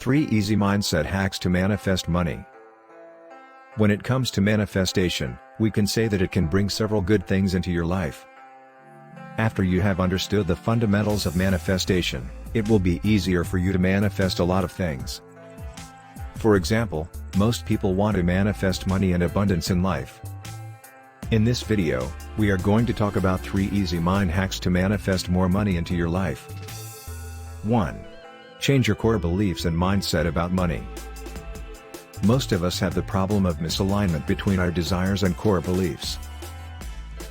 3 Easy Mindset Hacks to Manifest Money. When it comes to manifestation, we can say that it can bring several good things into your life. After you have understood the fundamentals of manifestation, it will be easier for you to manifest a lot of things. For example, most people want to manifest money and abundance in life. In this video, we are going to talk about 3 easy mind hacks to manifest more money into your life. 1. Change your core beliefs and mindset about money. Most of us have the problem of misalignment between our desires and core beliefs.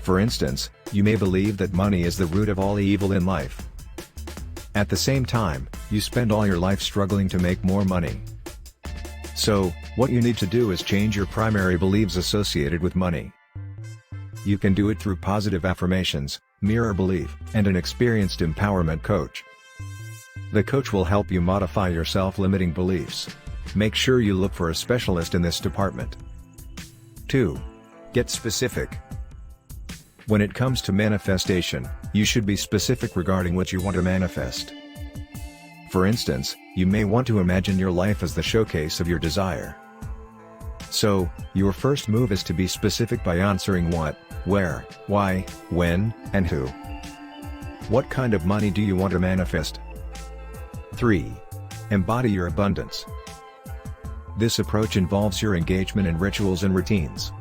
For instance, you may believe that money is the root of all evil in life. At the same time, you spend all your life struggling to make more money. So, what you need to do is change your primary beliefs associated with money. You can do it through positive affirmations, mirror belief, and an experienced empowerment coach. The coach will help you modify your self-limiting beliefs. Make sure you look for a specialist in this department. 2. Get specific. When it comes to manifestation, you should be specific regarding what you want to manifest. For instance, you may want to imagine your life as the showcase of your desire. So, your first move is to be specific by answering what, where, why, when, and who. What kind of money do you want to manifest? 3. Embody your abundance. This approach involves your engagement in rituals and routines.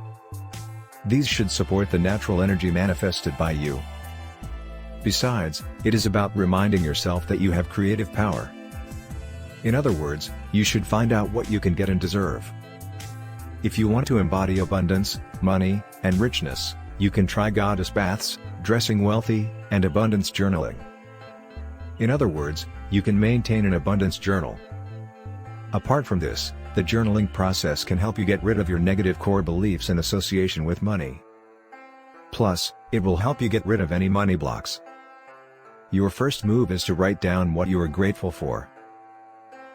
These should support the natural energy manifested by you. Besides, it is about reminding yourself that you have creative power. In other words, you should find out what you can get and deserve. If you want to embody abundance, money, and richness, you can try goddess baths, dressing wealthy, and abundance journaling. In other words, you can maintain an abundance journal. Apart from this, the journaling process can help you get rid of your negative core beliefs in association with money. Plus, it will help you get rid of any money blocks. Your first move is to write down what you are grateful for.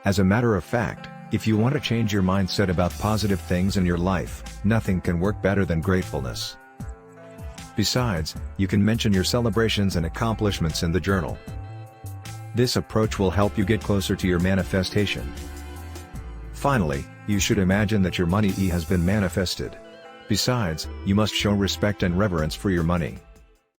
As a matter of fact, if you want to change your mindset about positive things in your life, nothing can work better than gratefulness. Besides, you can mention your celebrations and accomplishments in the journal. This approach will help you get closer to your manifestation. Finally, you should imagine that your money has been manifested. Besides, you must show respect and reverence for your money.